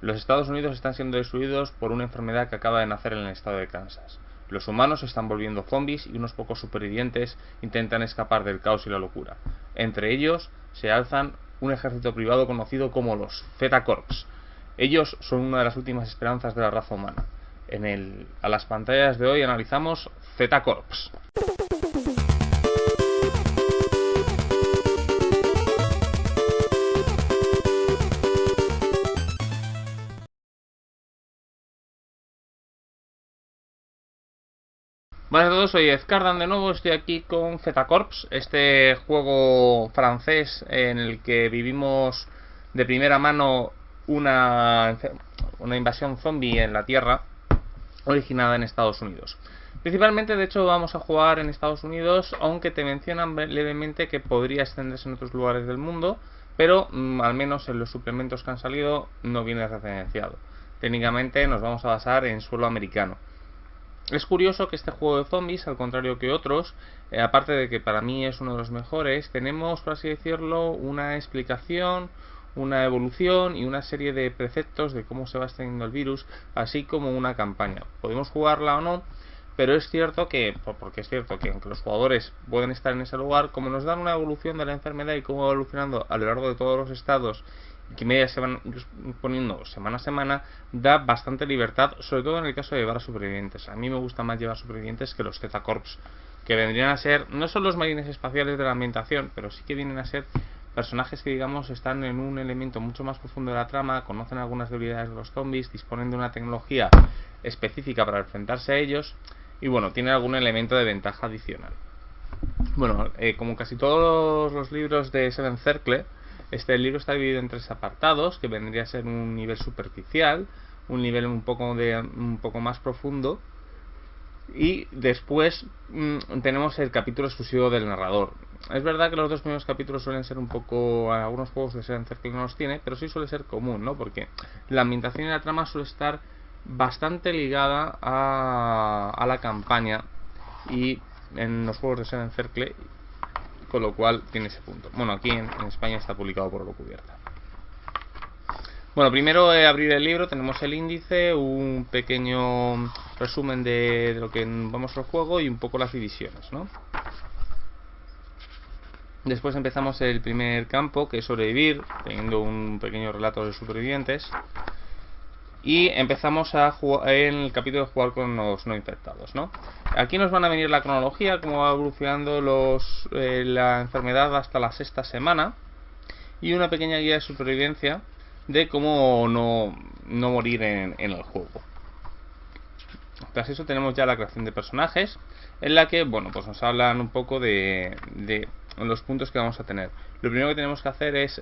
Los Estados Unidos están siendo destruidos por una enfermedad que acaba de nacer en el estado de Kansas. Los humanos se están volviendo zombies y unos pocos supervivientes intentan escapar del caos y la locura. Entre ellos se alzan un ejército privado conocido como los Z-Corps. Ellos son una de las últimas esperanzas de la raza humana. A las pantallas de hoy analizamos Z-Corps. Buenas a todos, soy Ezcardan de nuevo, estoy aquí con Z-Corps, este juego francés en el que vivimos de primera mano una invasión zombie en la Tierra, originada en Estados Unidos. Principalmente, de hecho, vamos a jugar en Estados Unidos, aunque te mencionan levemente que podría extenderse en otros lugares del mundo, pero al menos en los suplementos que han salido no viene referenciado. Técnicamente nos vamos a basar en suelo americano. Es curioso que este juego de zombies, al contrario que otros, aparte de que para mí es uno de los mejores, tenemos, por así decirlo, una explicación, una evolución y una serie de preceptos de cómo se va extendiendo el virus, así como una campaña. Podemos jugarla o no, pero es cierto que, porque es cierto que aunque los jugadores pueden estar en ese lugar, como nos dan una evolución de la enfermedad y cómo va evolucionando a lo largo de todos los estados, que medias se van poniendo semana a semana, da bastante libertad, sobre todo en el caso de llevar a supervivientes. A mí me gusta más llevar supervivientes que los Z-Corps, que vendrían a ser, no son los marines espaciales de la ambientación, pero sí que vienen a ser personajes que, digamos, están en un elemento mucho más profundo de la trama, conocen algunas debilidades de los zombies, disponen de una tecnología específica para enfrentarse a ellos, y bueno, tienen algún elemento de ventaja adicional. Bueno, como casi todos los libros de Seven Circle, este libro está dividido en 3 apartados, que vendría a ser un nivel superficial, un nivel un poco más profundo, y después tenemos el capítulo exclusivo del narrador. Es verdad que los 2 primeros capítulos suelen ser un poco, algunos juegos de Seven Circle no los tiene, pero sí suele ser común, ¿no? Porque la ambientación y la trama suele estar bastante ligada a la campaña y en los juegos de Seven Circle, con lo cual tiene ese punto. Bueno, aquí en España está publicado por Eurocubierta. Bueno, primero abrir el libro, tenemos el índice, un pequeño resumen de lo que vamos al juego y un poco las divisiones, ¿no? Después empezamos el primer campo, que es sobrevivir, teniendo un pequeño relato de supervivientes. Y empezamos a jugar, en el capítulo de jugar con los no infectados, ¿no? Aquí nos van a venir la cronología, cómo va evolucionando la enfermedad hasta la 6ª semana, y una pequeña guía de supervivencia de cómo no morir en el juego. Tras eso tenemos ya la creación de personajes, en la que, bueno, pues nos hablan un poco de los puntos que vamos a tener. Lo primero que tenemos que hacer es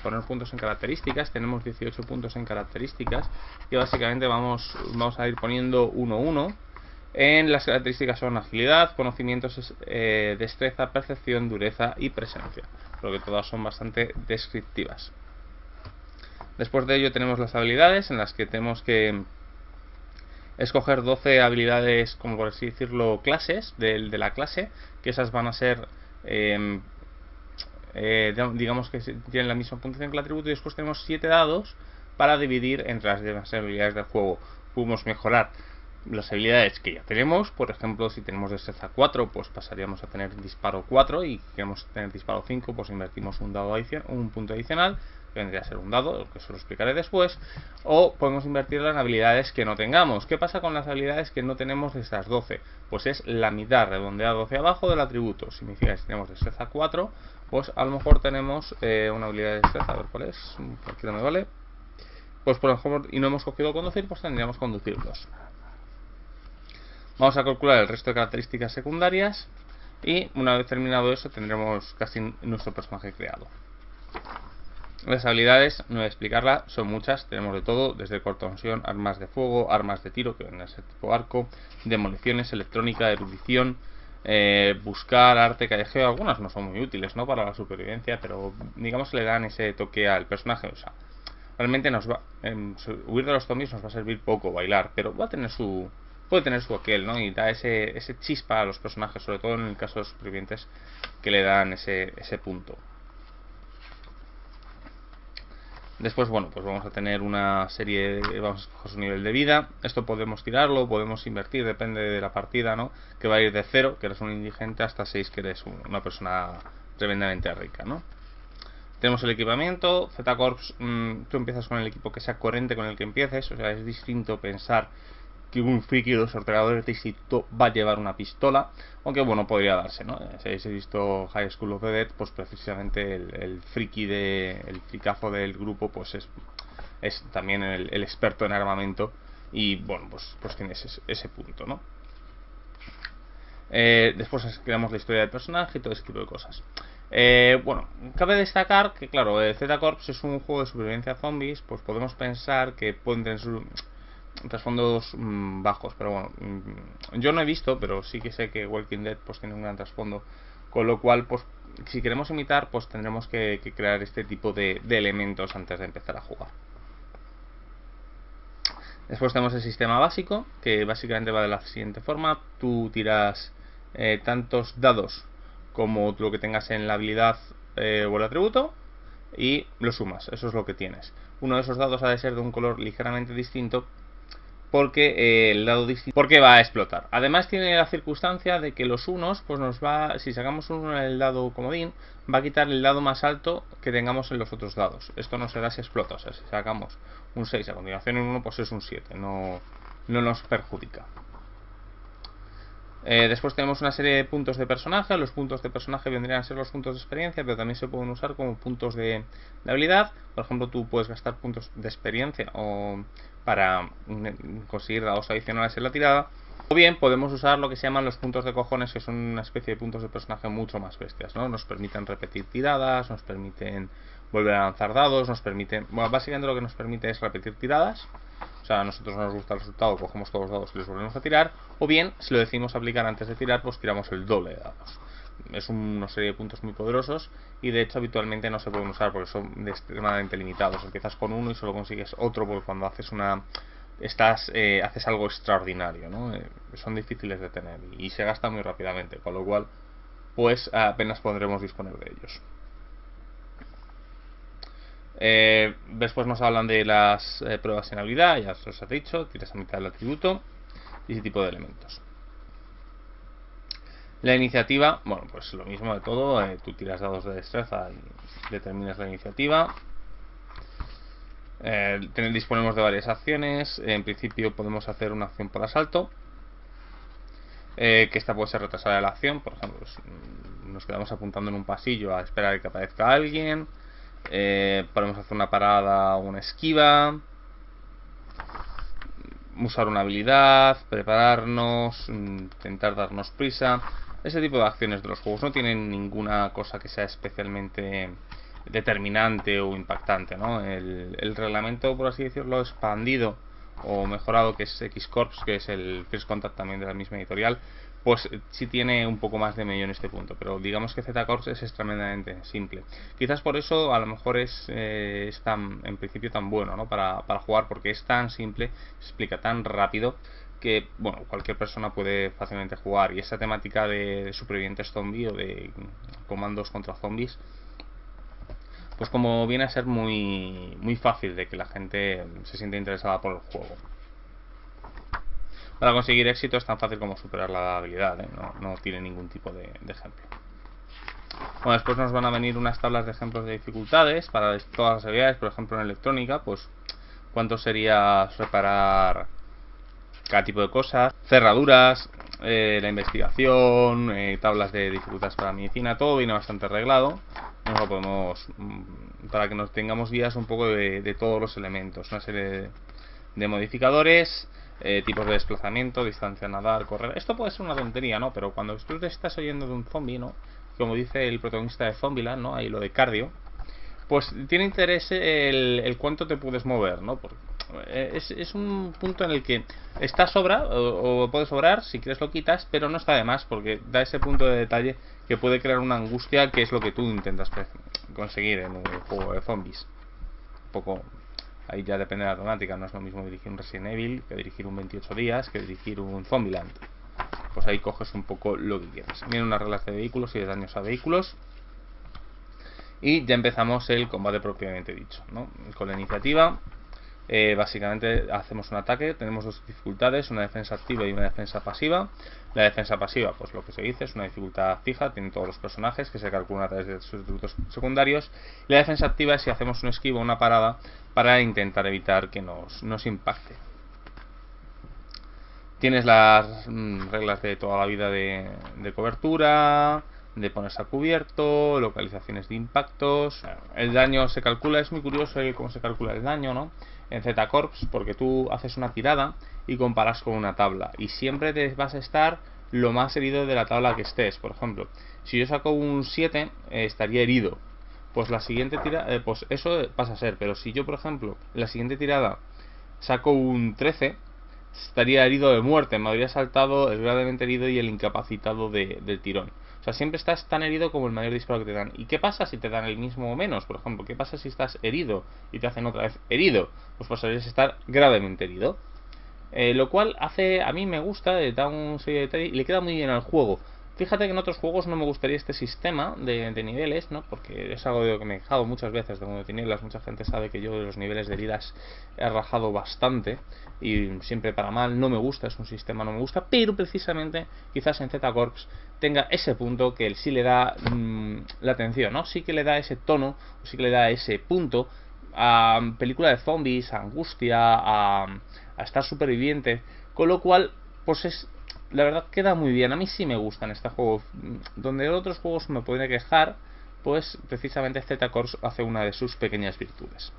poner puntos en características. Tenemos 18 puntos en características, y básicamente vamos a ir poniendo 1-1. En las características son agilidad, conocimientos, destreza, percepción, dureza y presencia, porque todas son bastante descriptivas. Después de ello tenemos las habilidades, en las que tenemos que escoger 12 habilidades, como por así decirlo, clases de la clase, que esas van a ser digamos que tienen la misma puntuación que el atributo, y después tenemos 7 dados para dividir entre las demás habilidades del juego. Podemos mejorar las habilidades que ya tenemos. Por ejemplo, si tenemos destreza 4, pues pasaríamos a tener disparo 4, y queremos tener disparo 5, pues invertimos un punto adicional, que vendría a ser un dado, que eso lo explicaré después. O podemos invertirla en habilidades que no tengamos. ¿Qué pasa con las habilidades que no tenemos de estas 12? Pues es la mitad, redondeado hacia abajo, del atributo. Significa que si tenemos destreza 4, pues a lo mejor tenemos una habilidad de destreza, a ver cuál es, cualquiera me vale. Pues por ejemplo, y no hemos cogido conducir, pues tendríamos conducir 2. Vamos a calcular el resto de características secundarias, y una vez terminado eso tendremos casi nuestro personaje creado. Las habilidades, no voy a explicarlas, son muchas, tenemos de todo, desde cortosión, armas de fuego, armas de tiro, que vienen a ser tipo arco, demoliciones, electrónica, erudición, buscar, arte, callejeo. Algunas no son muy útiles, ¿no?, para la supervivencia, pero digamos que le dan ese toque al personaje. O sea, realmente huir de los zombies nos va a servir poco, bailar, pero va a tener puede tener su aquel, ¿no? Y da ese chispa a los personajes, sobre todo en el caso de los supervivientes, que le dan ese punto. Después, bueno, pues vamos a tener una serie, vamos a coger su nivel de vida. Esto podemos tirarlo, podemos invertir, depende de la partida, ¿no? Que va a ir de 0, que eres un indigente, hasta 6, que eres una persona tremendamente rica, ¿no? Tenemos el equipamiento. Z-Corps, tú empiezas con el equipo que sea coherente con el que empieces. O sea, es distinto pensar que un friki de los ordenadores de éxito va a llevar una pistola, aunque bueno, podría darse, ¿no? Si habéis visto High School of the Dead, pues precisamente el friki el fricazo del grupo, pues es también el experto en armamento, y bueno, pues tiene ese punto, ¿no? Después creamos la historia del personaje y todo ese tipo de cosas. Bueno, cabe destacar que, claro, Z-Corps es un juego de supervivencia zombies, pues podemos pensar que pueden tener trasfondos bajos, pero bueno, yo no he visto, pero sí que sé que Walking Dead pues tiene un gran trasfondo, con lo cual, pues si queremos imitar, pues tendremos que crear este tipo de elementos antes de empezar a jugar. Después tenemos el sistema básico, que básicamente va de la siguiente forma: tú tiras tantos dados como lo que tengas en la habilidad o el atributo, y lo sumas. Eso es lo que tienes. Uno de esos dados ha de ser de un color ligeramente distinto, porque el dado distinto, porque va a explotar. Además tiene la circunstancia de que los unos, pues nos va, si sacamos uno en el dado comodín, va a quitar el dado más alto que tengamos en los otros dados. Esto no será si explota, o sea, si sacamos un 6 a continuación en 1, pues es un 7, no nos perjudica. Después tenemos una serie de puntos de personaje. Los puntos de personaje vendrían a ser los puntos de experiencia, pero también se pueden usar como puntos de habilidad. Por ejemplo, tú puedes gastar puntos de experiencia o para conseguir dados adicionales en la tirada. O bien podemos usar lo que se llaman los puntos de cojones, que son una especie de puntos de personaje mucho más bestias, ¿no? Nos permiten repetir tiradas, nos permiten volver a lanzar dados, nos permiten... Bueno, básicamente lo que nos permite es repetir tiradas. O sea, a nosotros nos gusta el resultado, cogemos todos los dados y los volvemos a tirar. O bien, si lo decidimos aplicar antes de tirar, pues tiramos el doble de dados. Es una serie de puntos muy poderosos, y de hecho habitualmente no se pueden usar porque son extremadamente limitados. Empiezas con uno y solo consigues otro porque cuando haces haces algo extraordinario, ¿no? Son difíciles de tener y se gastan muy rápidamente, con lo cual pues apenas podremos disponer de ellos. Después nos hablan de las pruebas en habilidad, ya os he dicho, tiras a mitad del atributo y ese tipo de elementos. La iniciativa, bueno, pues lo mismo de todo, tú tiras dados de destreza y determinas la iniciativa. Disponemos de varias acciones. En principio podemos hacer una acción por asalto, que esta puede ser retrasada de la acción. Por ejemplo, pues, nos quedamos apuntando en un pasillo a esperar a que aparezca alguien. Podemos hacer una parada o una esquiva, usar una habilidad, prepararnos, intentar darnos prisa. Ese tipo de acciones de los juegos no tienen ninguna cosa que sea especialmente determinante o impactante, ¿no? El reglamento, por así decirlo, expandido o mejorado, que es X-Corps, que es el First Contact también de la misma editorial, pues sí tiene un poco más de medio en este punto, pero digamos que Z-Corps es tremendamente simple. Quizás por eso a lo mejor es tan, en principio, tan bueno, ¿no? para jugar, porque es tan simple, se explica tan rápido que bueno, cualquier persona puede fácilmente jugar. Y esa temática de supervivientes zombie o de comandos contra zombies, pues como viene a ser muy fácil de que la gente se siente interesada por el juego. Para conseguir éxito es tan fácil como superar la habilidad, ¿eh? No tiene ningún tipo de ejemplo. Bueno, después nos van a venir unas tablas de ejemplos de dificultades para todas las habilidades. Por ejemplo, en electrónica, pues cuánto sería reparar cada tipo de cosas, cerraduras, la investigación, tablas de dificultades para medicina. Todo viene bastante arreglado. Nos lo podemos, para que nos tengamos guías un poco de todos los elementos, una serie de modificadores, tipos de desplazamiento, distancia, nadar, correr. Esto puede ser una tontería, ¿no? Pero cuando tú te estás oyendo de un zombie, ¿no? Como dice el protagonista de Zombieland, ¿no? Ahí lo de cardio, pues tiene interés el cuánto te puedes mover, ¿no? Porque es un punto en el que está sobra o puede sobrar, si quieres lo quitas, pero no está de más, porque da ese punto de detalle que puede crear una angustia, que es lo que tú intentas conseguir en un juego de zombies. Un poco, ahí ya depende de la temática. No es lo mismo dirigir un Resident Evil que dirigir un 28 días que dirigir un Zombieland. Pues ahí coges un poco lo que quieras. Vienen unas reglas de vehículos y de daños a vehículos. Y ya empezamos el combate propiamente dicho, ¿no? Con la iniciativa, básicamente hacemos un ataque, tenemos dos dificultades, una defensa activa y una defensa pasiva. La defensa pasiva, pues lo que se dice, es una dificultad fija, tienen todos los personajes, que se calculan a través de sus atributos secundarios. Y la defensa activa es si hacemos un esquivo o una parada para intentar evitar que nos impacte. Tienes las reglas de toda la vida de cobertura, de ponerse a cubierto, localizaciones de impactos. El daño se calcula, es muy curioso cómo se calcula el daño, ¿no? En Z-Corps, porque tú haces una tirada y comparas con una tabla, y siempre te vas a estar lo más herido de la tabla que estés. Por ejemplo, si yo saco un 7, estaría herido. Pues la siguiente tirada, pues eso pasa a ser. Pero si yo, por ejemplo, en la siguiente tirada saco un 13, estaría herido de muerte, me habría saltado el gravemente herido y el incapacitado del tirón. O sea, siempre estás tan herido como el mayor disparo que te dan. ¿Y qué pasa si te dan el mismo o menos? Por ejemplo, ¿qué pasa si estás herido y te hacen otra vez herido? Pues pasarías a estar gravemente herido. Lo cual a mí me gusta, da un serie de detalles y le queda muy bien al juego. Fíjate que en otros juegos no me gustaría este sistema de niveles, ¿no? Porque es algo de lo que me he quejado muchas veces de Mundo de Tinieblas. Mucha gente sabe que yo de los niveles de heridas he rajado bastante y siempre para mal. No me gusta, es un sistema no me gusta, pero precisamente quizás en Z-Corps tenga ese punto que él sí le da la atención, ¿no? Sí que le da ese tono, sí que le da ese punto a película de zombies, a angustia, a estar superviviente, con lo cual pues la verdad queda muy bien. A mí sí me gustan estos juegos. Donde otros juegos me podría quejar, pues precisamente Z-Corps hace una de sus pequeñas virtudes.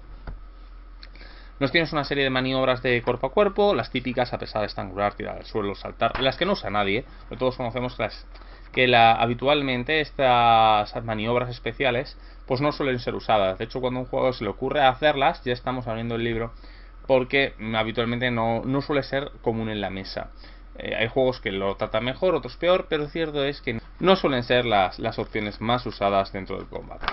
Nos tienes una serie de maniobras de cuerpo a cuerpo, las típicas, a pesar de estrangular, tirar al suelo, saltar, las que no usa nadie, pero todos conocemos habitualmente estas maniobras especiales pues no suelen ser usadas. De hecho, cuando a un jugador se le ocurre hacerlas, ya estamos abriendo el libro, porque habitualmente no suele ser común en la mesa. Hay juegos que lo tratan mejor, otros peor, pero cierto es que no suelen ser las opciones más usadas dentro del combate.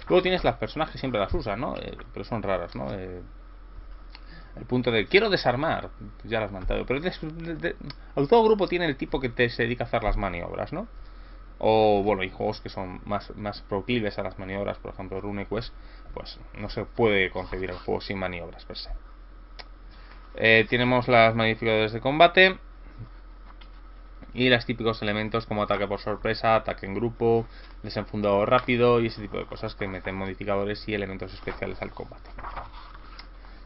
Luego tienes las personas que siempre las usan, ¿no? Pero son raras, ¿no? El punto de quiero desarmar, ya las he mandado, pero todo grupo tiene el tipo que se dedica a hacer las maniobras, ¿no? O bueno, hay juegos que son más proclives a las maniobras, por ejemplo RuneQuest, pues no se puede concebir el juego sin maniobras per se. Tenemos las modificadores de combate y los típicos elementos como ataque por sorpresa, ataque en grupo, desenfundado rápido y ese tipo de cosas que meten modificadores y elementos especiales al combate.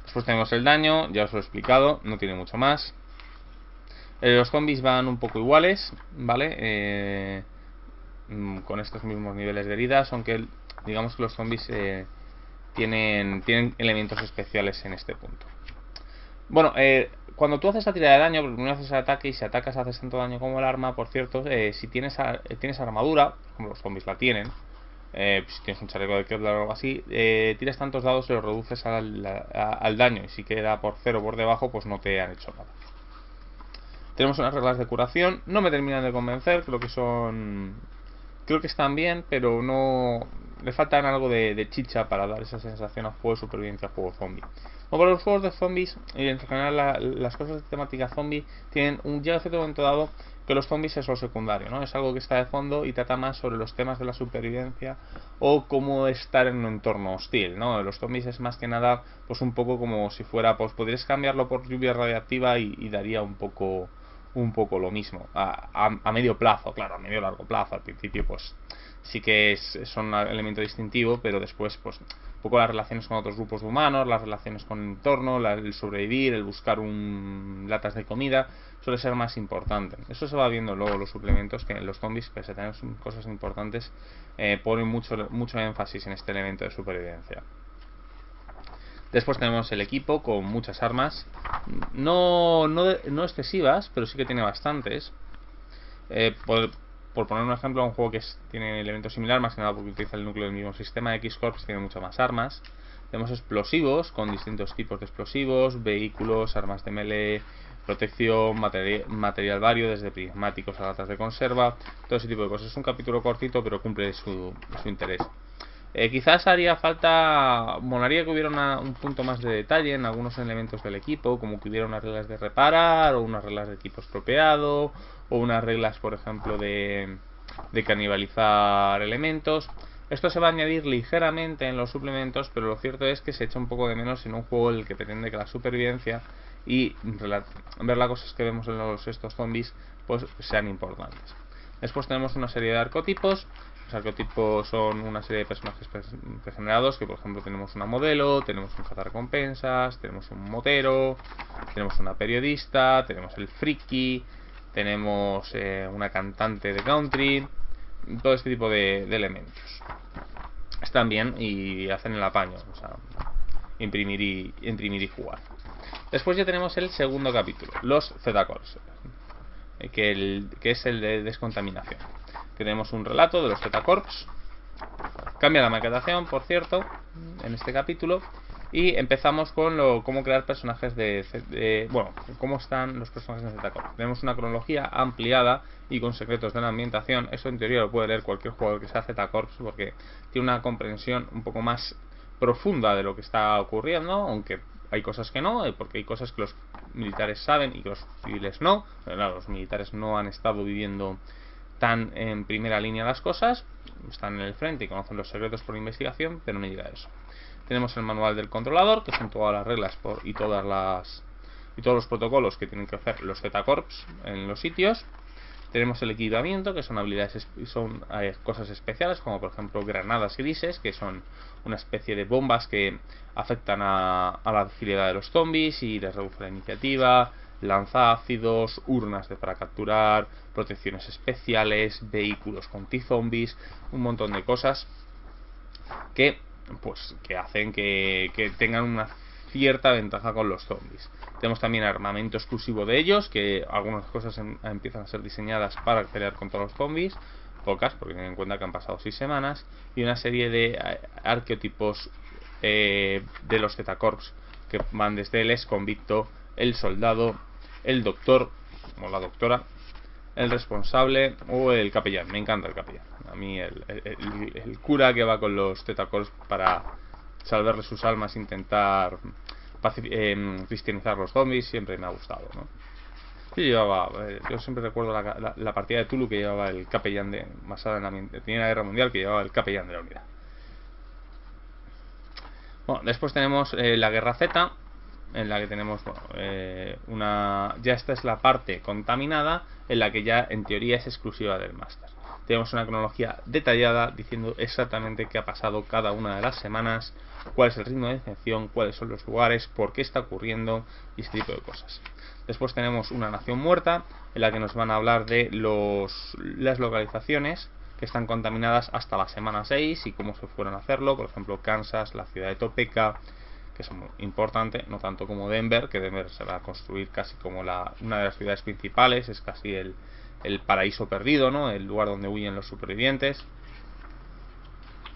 Después tenemos el daño, ya os lo he explicado, no tiene mucho más. Los zombies van un poco iguales, ¿vale? Con estos mismos niveles de heridas, aunque digamos que los zombies tienen elementos especiales en este punto. Bueno, cuando tú haces la tirada de daño, porque primero haces el ataque y si atacas haces tanto daño como el arma. Por cierto, si tienes armadura, por ejemplo los zombies la tienen, si tienes un chaleco de Kevlar o algo así, tiras tantos dados y los reduces al daño, y si queda por 0 por debajo pues no te han hecho nada. Tenemos unas reglas de curación, no me terminan de convencer, creo que están bien, pero no le faltan algo de chicha para dar esa sensación a juego de supervivencia, a juego zombie. Bueno, para los juegos de zombies y en general las cosas de temática zombie tienen llega a cierto momento dado que los zombies es lo secundario, ¿no? Es algo que está de fondo y trata más sobre los temas de la supervivencia o cómo estar en un entorno hostil, ¿no? Los zombies es más que nada pues un poco como si fuera, pues podrías cambiarlo por lluvia radiactiva y daría un poco lo mismo a medio plazo. Claro, a medio largo plazo. Al principio pues sí que son un elemento distintivo, pero después pues un poco las relaciones con otros grupos de humanos, las relaciones con el entorno, el sobrevivir, el buscar latas de comida suele ser más importante. Eso se va viendo luego los suplementos, que en los zombies, pese a tener cosas importantes, ponen mucho énfasis en este elemento de supervivencia. Después tenemos el equipo con muchas armas, no excesivas, pero sí que tiene bastantes. Por poner un ejemplo, un juego que tiene elementos similares, más que nada porque utiliza el núcleo del mismo sistema, X-Corps tiene muchas más armas. Tenemos explosivos con distintos tipos de explosivos, vehículos, armas de melee, protección, material vario, desde prismáticos a latas de conserva, todo ese tipo de cosas. Es un capítulo cortito, pero cumple su interés. Quizás haría falta, molaría que hubiera un punto más de detalle en algunos elementos del equipo, como que hubiera unas reglas de reparar, o unas reglas de equipo estropeado, o unas reglas, por ejemplo, de canibalizar elementos. Esto se va a añadir ligeramente en los suplementos, pero lo cierto es que se echa un poco de menos en un juego en el que pretende que la supervivencia y ver las cosas que vemos en estos zombies pues sean importantes. Después tenemos una serie de arquetipos. Los arquetipos son una serie de personajes pregenerados, que por ejemplo tenemos una modelo, tenemos un cazarrecompensas, tenemos un motero, tenemos una periodista, tenemos el friki, tenemos una cantante de country, todo este tipo de elementos. Están bien y hacen el apaño, o sea, imprimir y jugar. Después ya tenemos el segundo capítulo, los Z-Corps, que es el de descontaminación. Tenemos un relato de los Z-Corps. Cambia la maquetación, por cierto, en este capítulo. Y empezamos con cómo crear personajes bueno, cómo están los personajes de Z-Corps. Tenemos una cronología ampliada y con secretos de la ambientación. Eso en teoría lo puede leer cualquier jugador que sea Z-Corps, porque tiene una comprensión un poco más profunda de lo que está ocurriendo, aunque hay cosas que no, porque hay cosas que los militares saben y que los civiles no. Pero claro, los militares no han estado viviendo tan en primera línea las cosas, están en el frente y conocen los secretos por investigación, pero no llega a eso. Tenemos el manual del controlador, que son todas las reglas y todos los protocolos que tienen que hacer los Z-Corps en los sitios. Tenemos el equipamiento, que son habilidades, son cosas especiales, como por ejemplo granadas grises, que son una especie de bombas que afectan a la agilidad de los zombies y les reduce la iniciativa. Lanzácidos, urnas para capturar, protecciones especiales, vehículos anti-zombies, un montón de cosas que hacen que tengan una cierta ventaja con los zombies. Tenemos también armamento exclusivo de ellos, que algunas cosas empiezan a ser diseñadas para pelear contra los zombies, pocas, porque ten en cuenta que han pasado 6 semanas, y una serie de arquetipos de los Z-Corps, que van desde el ex-convicto, el soldado, el doctor, o la doctora, el responsable o el capellán. Me encanta el capellán. A mí el cura que va con los Z-Corps para salvarle sus almas, intentar cristianizar los zombies, siempre me ha gustado, ¿no? Yo siempre recuerdo la partida de Tulu que llevaba el capellán basada en la Primera Guerra Mundial, que llevaba el capellán de la unidad. Bueno, después tenemos la Guerra Z, en la que tenemos ya esta es la parte contaminada, en la que ya en teoría es exclusiva del máster. Tenemos una cronología detallada diciendo exactamente qué ha pasado cada una de las semanas, cuál es el ritmo de infección, cuáles son los lugares, por qué está ocurriendo y este tipo de cosas. Después tenemos una nación muerta, en la que nos van a hablar de las localizaciones que están contaminadas hasta la semana 6 y cómo se fueron a hacerlo. Por ejemplo, Kansas, la ciudad de Topeka, que es muy importante, no tanto como Denver, que Denver se va a construir casi como una de las ciudades principales, es casi el paraíso perdido, ¿no? El lugar donde huyen los supervivientes.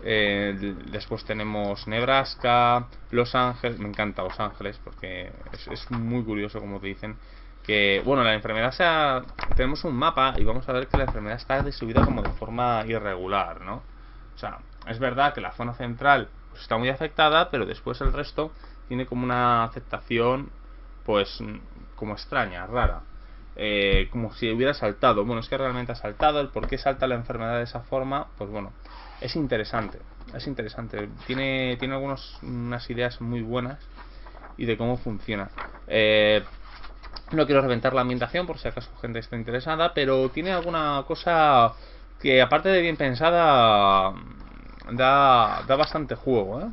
Después tenemos Nebraska, Los Ángeles. Me encanta Los Ángeles porque es muy curioso, como te dicen, que bueno, la enfermedad tenemos un mapa y vamos a ver que la enfermedad está distribuida como de forma irregular, ¿no? O sea, es verdad que la zona central pues está muy afectada, pero después el resto tiene como una aceptación pues como extraña, rara, como si hubiera saltado. Bueno, es que realmente ha saltado. El por qué salta la enfermedad de esa forma, pues bueno, es interesante, tiene unas ideas muy buenas y de cómo funciona. No quiero reventar la ambientación por si acaso gente está interesada, pero tiene alguna cosa que, aparte de bien pensada, da bastante juego,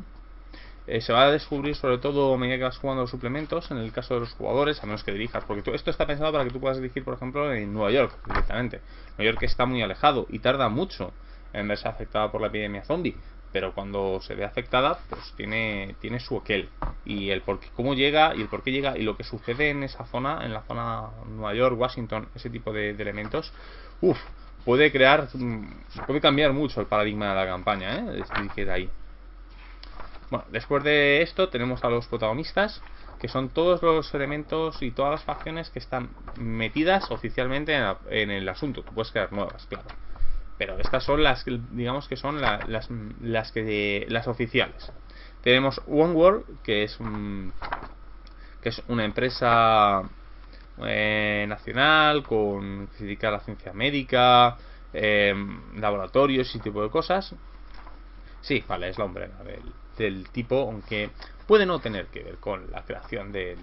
se va a descubrir sobre todo a medida que vas jugando los suplementos, en el caso de los jugadores, a menos que dirijas, porque esto está pensado para que tú puedas dirigir, por ejemplo, en Nueva York directamente. Nueva York está muy alejado y tarda mucho en verse afectada por la epidemia zombie, pero cuando se ve afectada, pues tiene su aquel, y el por qué, cómo llega y el por qué llega y lo que sucede en esa zona, en la zona Nueva York, Washington, ese tipo de elementos, puede cambiar mucho el paradigma de la campaña, dirigir ahí. Bueno, después de esto tenemos a los protagonistas, que son todos los elementos y todas las facciones que están metidas oficialmente en el asunto. Tú puedes crear nuevas, claro, pero estas son las que, digamos, que son las oficiales. Tenemos One World, que es una empresa nacional que se dedica a la ciencia médica, laboratorios y ese tipo de cosas. Sí, vale, es la hombrera del tipo, aunque puede no tener que ver con la creación del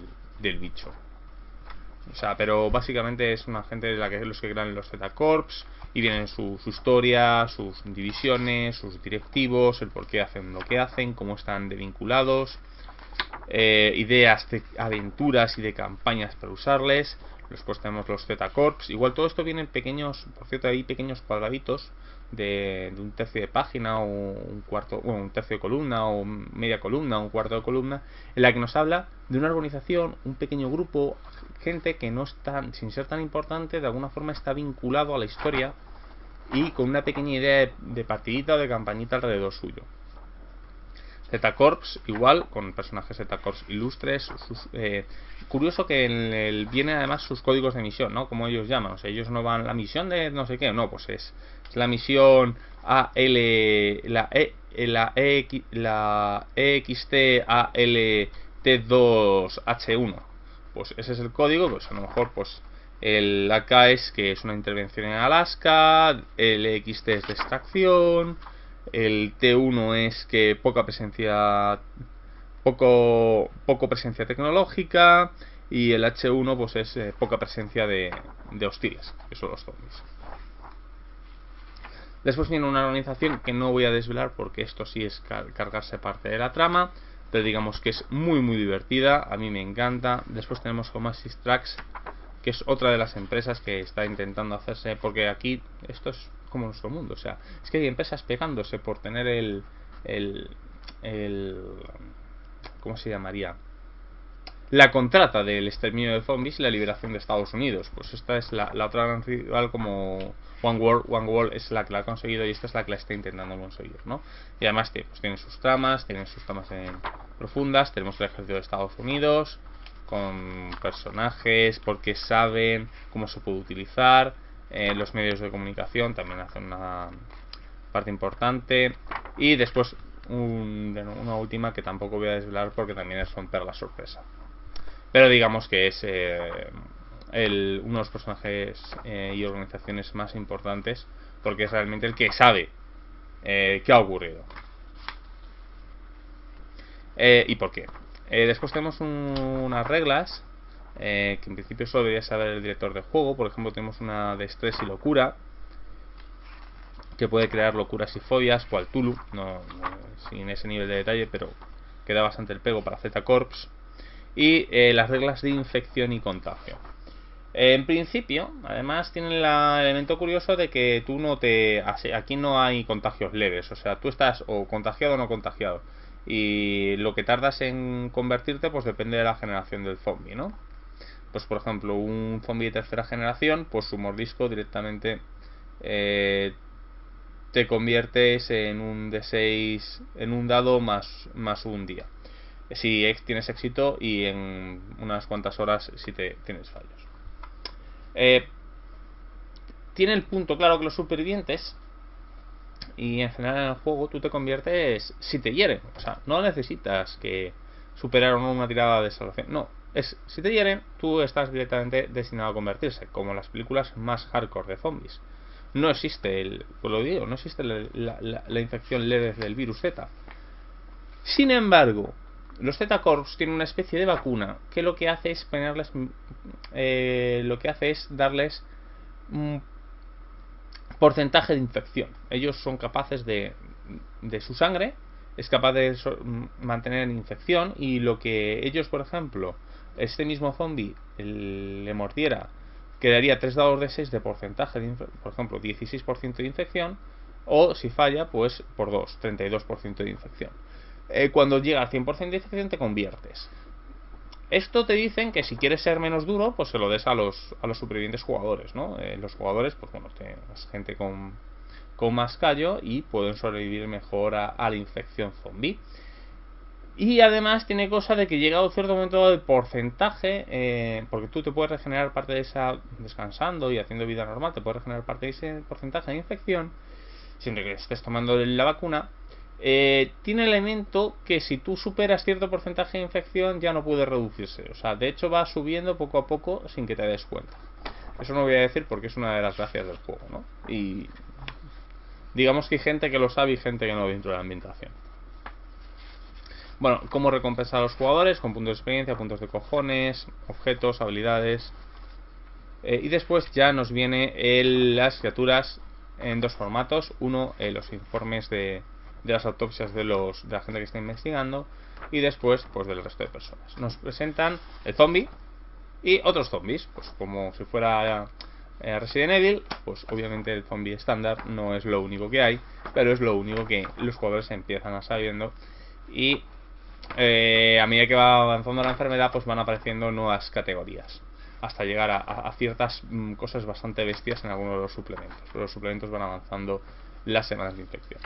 bicho. O sea, pero básicamente es una gente de la que los que crean los Z-Corps y vienen su historia, sus divisiones, sus directivos, el por qué hacen lo que hacen, cómo están vinculados, ideas de aventuras y de campañas para usarles. Después tenemos los Z-Corps. Igual todo esto viene en pequeños, por cierto, hay pequeños cuadraditos de un tercio de página o un cuarto, bueno, un tercio de columna o media columna o un cuarto de columna, en la que nos habla de una organización, un pequeño grupo, gente que no está, sin ser tan importante, de alguna forma está vinculado a la historia y con una pequeña idea de partidita o de campañita alrededor suyo. Z-Corps igual, con personajes Z-Corps ilustres. Curioso que vienen además sus códigos de misión, ¿no? Como ellos llaman. O sea, ellos no van la misión de no sé qué, no, pues es la misión la EXT ALT2H1. Pues ese es el código, pues a lo mejor pues el AK es que es una intervención en Alaska, el EXT es de extracción, el T1 es que poca presencia poco presencia tecnológica, y el H1 pues es poca presencia de hostiles, que son los zombies. Después viene una organización que no voy a desvelar porque esto sí es cargarse parte de la trama, pero digamos que es muy divertida, a mí me encanta. Después tenemos Homasis Tracks, que es otra de las empresas que está intentando hacerse, porque aquí esto es como nuestro mundo, o sea, es que hay empresas pegándose por tener el ¿cómo se llamaría? La contrata del exterminio de zombies y la liberación de Estados Unidos. Pues esta es la otra gran rival, como One World es la que la ha conseguido y esta es la que la está intentando conseguir, ¿no? Y además pues, tienen sus tramas profundas. Tenemos el ejército de Estados Unidos con personajes, porque saben cómo se puede utilizar. Los medios de comunicación también hacen una parte importante. Y después una última que tampoco voy a desvelar porque también es romper la sorpresa. Pero digamos que es uno de los personajes y organizaciones más importantes, porque es realmente el que sabe qué ha ocurrido y por qué. Después tenemos unas reglas que en principio solo debería saber el director de juego. Por ejemplo, tenemos una de estrés y locura, que puede crear locuras y fobias, cual Tulu, no sin ese nivel de detalle, pero que da bastante el pego para Z-Corps. Y las reglas de infección y contagio. En principio, además, tienen el elemento curioso de que tú aquí no hay contagios leves, o sea, tú estás o contagiado o no contagiado. Y lo que tardas en convertirte, pues depende de la generación del zombie, ¿no? Pues por ejemplo, un zombie de tercera generación, pues su mordisco directamente te conviertes en un D6, en un dado más un día. Si tienes éxito, y en unas cuantas horas si tienes fallos. Tiene el punto claro que los supervivientes, y en general en el juego, tú te conviertes si te hieren. O sea, no necesitas que superar una tirada de salvación. No, si te hieren, tú estás directamente destinado a convertirse, como en las películas más hardcore de zombies. No existe no existe la infección leve del virus Z. Sin embargo, los Z-Corps tienen una especie de vacuna que lo que hace es darles un porcentaje de infección. Ellos son capaces de su sangre, es capaz de mantener infección, y lo que ellos, por ejemplo, este mismo zombie le mordiera, quedaría 3 dados de 6 de porcentaje por ejemplo, 16% de infección, o si falla, pues por 2, 32% de infección. Cuando llega al 100% de infección te conviertes. Esto te dicen que si quieres ser menos duro, pues se lo des a los supervivientes jugadores, ¿no? Los jugadores, pues bueno, es gente con más callo y pueden sobrevivir mejor a la infección zombie. Y además tiene cosa de que llegado a cierto momento del porcentaje, porque tú te puedes regenerar parte de esa descansando y haciendo vida normal, te puedes regenerar parte de ese porcentaje de infección siempre que estés tomando la vacuna. Tiene elemento que si tú superas cierto porcentaje de infección ya no puede reducirse. O sea, de hecho va subiendo poco a poco sin que te des cuenta. Eso no voy a decir porque es una de las gracias del juego, ¿no? Y digamos que hay gente que lo sabe y gente que no dentro de la ambientación. Bueno, cómo recompensar a los jugadores con puntos de experiencia, puntos de cojones, objetos, habilidades. Y después ya nos viene las criaturas en dos formatos. Uno, los informes de las autopsias de la gente que está investigando. Y después, pues del resto de personas. Nos presentan el zombie y otros zombies. Pues como si fuera Resident Evil, pues obviamente el zombie estándar no es lo único que hay, pero es lo único que los jugadores empiezan a sabiendo. Y a medida que va avanzando la enfermedad, pues van apareciendo nuevas categorías, hasta llegar a ciertas cosas bastante bestias en algunos de los suplementos. Los suplementos van avanzando las semanas de infección.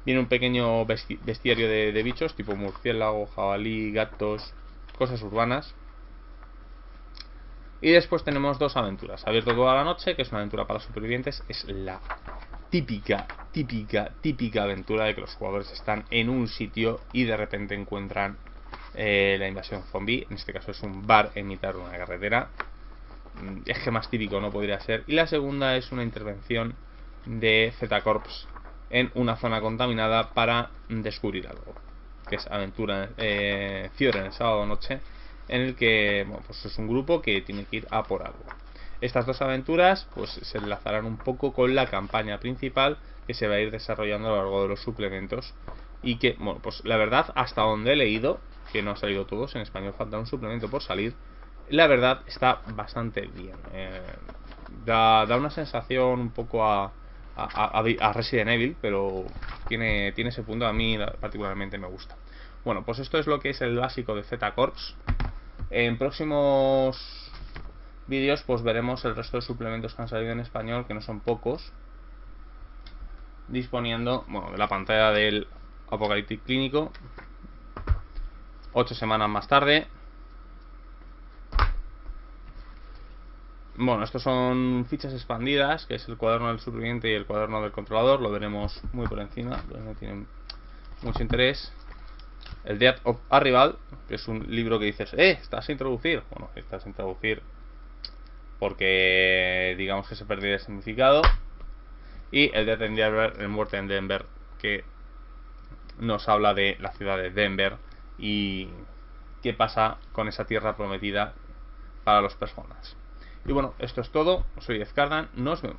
Viene un pequeño bestiario de bichos, tipo murciélago, jabalí, gatos, cosas urbanas. Y después tenemos dos aventuras. Abierto toda la noche, que es una aventura para supervivientes. Es la típica aventura de que los jugadores están en un sitio y de repente encuentran la invasión zombie. En este caso es un bar en mitad de una carretera. Es que más típico no podría ser. Y la segunda es una intervención de Z-Corps en una zona contaminada para descubrir algo, que es aventura Fiore en el sábado noche, en el que pues es un grupo que tiene que ir a por algo. Estas dos aventuras pues se enlazarán un poco con la campaña principal que se va a ir desarrollando a lo largo de los suplementos, y que, bueno, pues la verdad, hasta donde he leído, que no han salido todos, en español falta un suplemento por salir, la verdad está bastante bien. Da una sensación un poco a Resident Evil, pero tiene ese punto, a mí particularmente me gusta. Bueno, pues esto es lo que es el básico de Z-Corps. En próximos vídeos pues veremos el resto de suplementos que han salido en español, que no son pocos, disponiendo, bueno, de la pantalla del Apocalipsis Clínico 8 semanas más tarde. Bueno, estos son fichas expandidas, que es el cuaderno del superviviente y el cuaderno del controlador. Lo veremos muy por encima, no tienen mucho interés. El Death of Arrival, que es un libro que dices, estás sin traducir. Bueno, estás sin traducir porque digamos que se perdió el significado. Y el Death in Denver, el Muerte en Denver, que nos habla de la ciudad de Denver y qué pasa con esa tierra prometida para las personas. Y bueno, esto es todo. Soy Ezcardan, nos vemos.